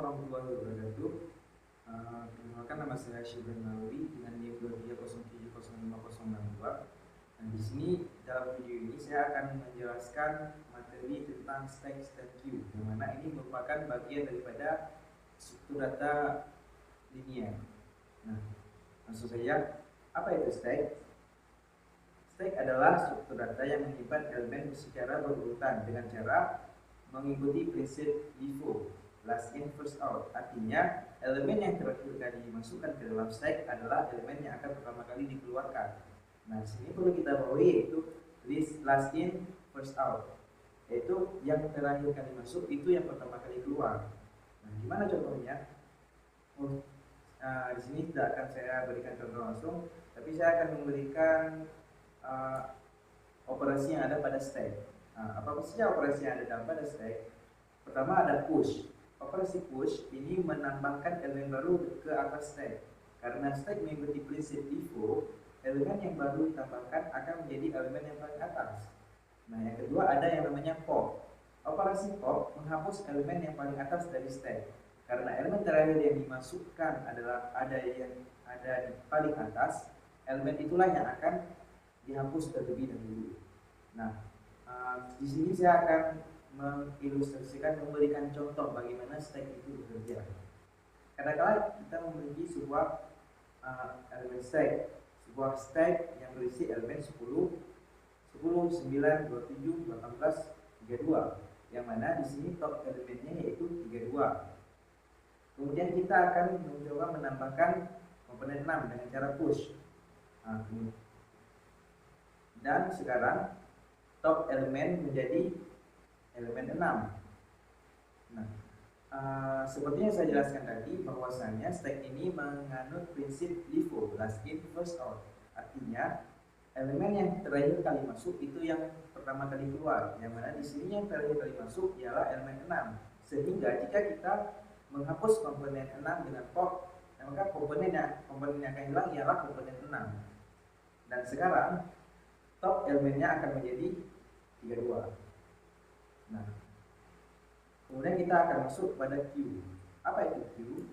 warahmatullahi wabarakatuh. Perkenalkan, nama saya Syibran Nawawi dengan NIM 2307050062. Nah, di sini dalam video ini saya akan menjelaskan materi tentang stack queue, yang mana ini merupakan bagian daripada struktur data linear. Nah, langsung saja, apa itu stack? Stack adalah struktur data yang menyimpan elemen secara berurutan dengan cara mengikuti prinsip LIFO, last in first out. Artinya elemen yang terakhir kali dimasukkan ke dalam stack adalah elemen yang akan pertama kali dikeluarkan. Nah, di sini perlu kita bawahi yaitu list last in first out, yaitu yang terakhir kali masuk itu yang pertama kali keluar. Nah, gimana contohnya? Di sini tidak akan saya berikan contoh langsung, tapi saya akan memberikan operasi yang ada pada stack. Apa saja operasi yang ada pada stack? Pertama ada push. Operasi push ini menambahkan elemen baru ke atas stack. Karena stack mengikuti prinsip LIFO, elemen yang baru ditambahkan akan menjadi elemen yang paling atas. Nah, yang kedua ada yang namanya pop. Operasi pop menghapus elemen yang paling atas dari stack. Karena elemen terakhir yang dimasukkan adalah ada yang ada di paling atas, elemen itulah yang akan dihapus terlebih dahulu. Nah, di sini saya akan mengilustrasikan, memberikan contoh bagaimana stack itu bekerja. Kadang-kadang kita memiliki sebuah elemen stack, sebuah stack yang berisi elemen 10, 9, 27, 18, 32, yang mana di sini top elemennya yaitu 32. Kemudian kita akan mencoba menambahkan komponen 6 dengan cara push. Dan sekarang top elemen menjadi elemen 6. Nah, seperti yang saya jelaskan tadi, bahwasanya stack ini menganut prinsip LIFO, last in first out. Artinya elemen yang terakhir kali masuk itu yang pertama kali keluar, yang mana di sini yang terakhir kali masuk ialah elemen 6. Sehingga jika kita menghapus komponen 6 dengan pop, maka komponen yang akan hilang ialah komponen 6. Dan sekarang top elemennya akan menjadi 32. Nah, kemudian kita akan masuk pada queue. Apa itu queue?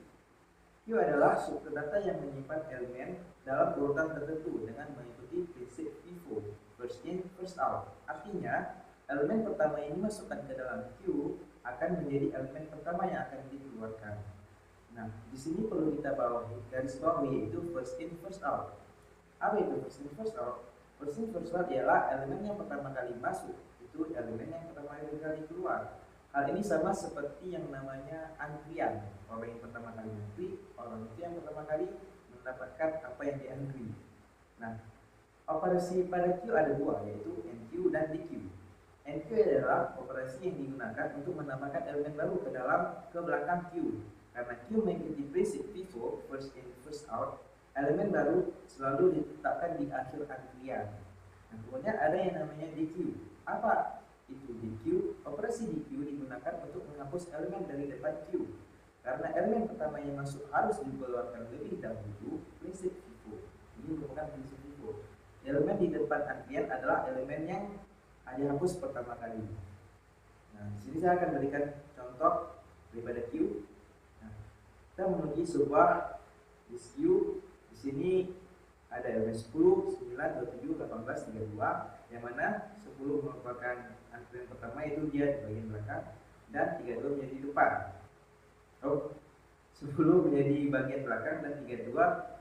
Queue adalah struktur data yang menyimpan elemen dalam urutan tertentu dengan mengikuti prinsip FIFO, first in, first out. Artinya, elemen pertama ini masukkan ke dalam queue akan menjadi elemen pertama yang akan dikeluarkan. Nah, di sini perlu kita garis bawahi yaitu first in, first out. Apa itu first in, first out? First in, first out ialah elemen yang pertama kali masuk, itu elemen yang pertama kali keluar. Hal ini sama seperti yang namanya antrian. Orang yang pertama kali antri, orang itu yang pertama kali mendapatkan apa yang diantri. Nah, operasi pada queue ada dua, yaitu enqueue dan dequeue. Enqueue adalah operasi yang digunakan untuk menambahkan elemen baru ke belakang queue. Karena queue mengikuti prinsip FIFO, first in, first out, elemen baru selalu ditetapkan di akhir antrian. Nah, kemudian ada yang namanya dequeue. Apa itu dequeue? Operasi dequeue digunakan untuk menghapus elemen dari depan queue. Karena elemen pertama yang masuk harus dikeluarkan lebih dahulu, prinsip FIFO. Ini merupakan prinsip FIFO. Elemen di depan antrian adalah elemen yang dihapus pertama kali. Nah, di sini saya akan berikan contoh daripada queue. Nah, kita memiliki sebuah list queue. Di sini ada elemen 10, 9, 27, 18, 32, yang mana 10 merupakan antrian pertama, itu dia di bagian belakang, dan 32 menjadi depan. 10 menjadi bagian belakang dan 32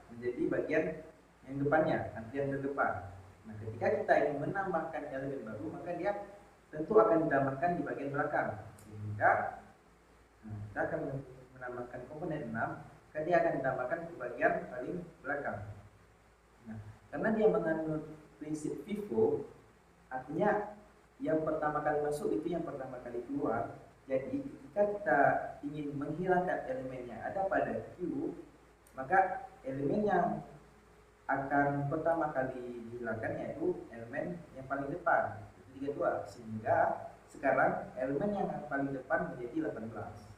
menjadi bagian yang depannya, antrian terdepan. Nah, ketika kita ingin menambahkan elemen baru, maka dia tentu akan ditambahkan di bagian belakang. Sehingga kita akan menambahkan komponen 6, maka dia akan ditambahkan ke bagian paling belakang. Nah, karena dia menganut prinsip FIFO, artinya yang pertama kali masuk itu yang pertama kali keluar. Jadi jika kita ingin menghilangkan elemen yang ada pada queue, maka elemen yang akan pertama kali dihilangkan yaitu elemen yang paling depan, itu 32. Sehingga sekarang elemen yang paling depan menjadi 18.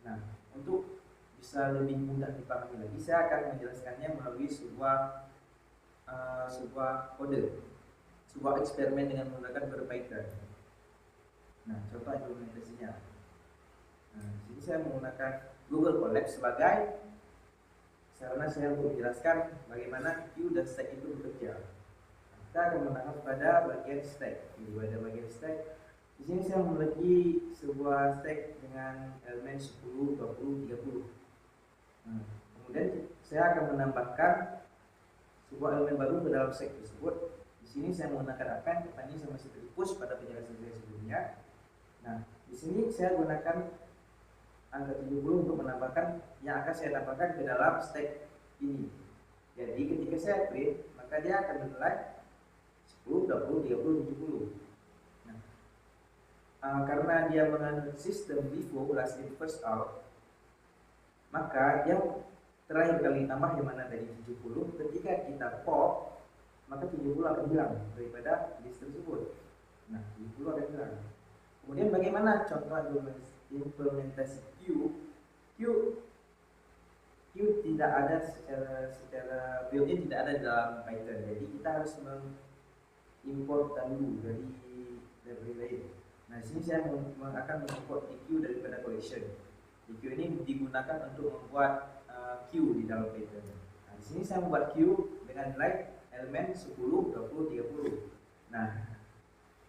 Nah, untuk bisa lebih mudah dipahami lagi, saya akan menjelaskannya melalui sebuah kode, sebuah eksperimen dengan menggunakan berbagai. Nah, contoh implementasinya. Nah, di sini saya menggunakan Google Colab sebagai sarana saya untuk menjelaskan bagaimana queue dan stack itu bekerja. Kita akan menangkap pada bagian stack. Pada bagian stack, di sini saya memiliki sebuah stack dengan elemen 10, 20, 30. Kemudian saya akan menambahkan sebuah elemen baru ke dalam stack tersebut. Di sini saya menggunakan append, ini sama seperti push pada penjelasan saya sebelumnya. Nah, di sini saya gunakan angka 70 untuk menambahkan yang akan saya tambahkan ke dalam stack ini. Jadi ketika saya print, maka dia akan menilai 10, 20, 30, 70. Karena dia menganut sistem FIFO last in first out, maka yang terakhir kali tambah yang mana tadi 70, ketika kita pop, maka 70 akan hilang daripada list tersebut. Nah, 70 akan hilang. Kemudian bagaimana contoh implementasi Q tidak ada secara built-in, tidak ada dalam Python. Jadi kita harus mengimport dahulu dari library lain. Nah, di sini saya akan mengimport Q daripada collection. Q ini digunakan untuk membuat Q di dalam Python. Nah, di sini saya membuat Q dengan nilai elemen 10, 20, 30. Nah,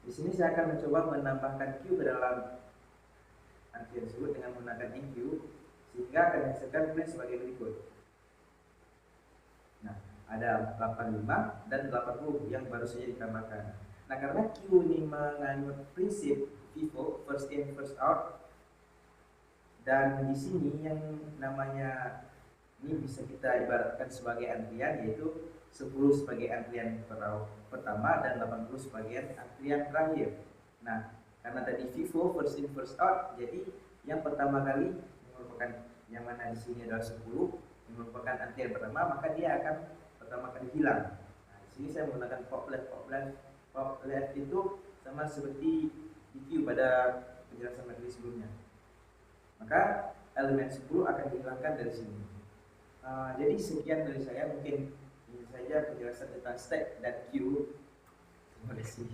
di sini saya akan mencoba menambahkan Q ke dalam antrian tersebut dengan menggunakan enq, sehingga akan menghasilkan print sebagai berikut. Nah, ada 85 dan 80 yang baru saja ditambahkan. Nah, karena Q ini menganut prinsip FIFO, first in first out, dan di sini yang namanya ini bisa kita ibaratkan sebagai antrian, yaitu 10 sebagai antrian pertama dan 80 sebagai antrian terakhir. Nah, karena tadi FIFO first in first out, jadi yang pertama kali merupakan yang mana di sini adalah 10 yang merupakan antrian pertama, maka dia akan pertama kali hilang. Nah, di sini saya menggunakan pop left itu sama seperti EQ pada penjelasan materi sebelumnya. Maka elemen 10 akan dihilangkan dari sini. Jadi sekian dari saya, mungkin ini saja penjelasan tentang stack dan queue. Terima kasih.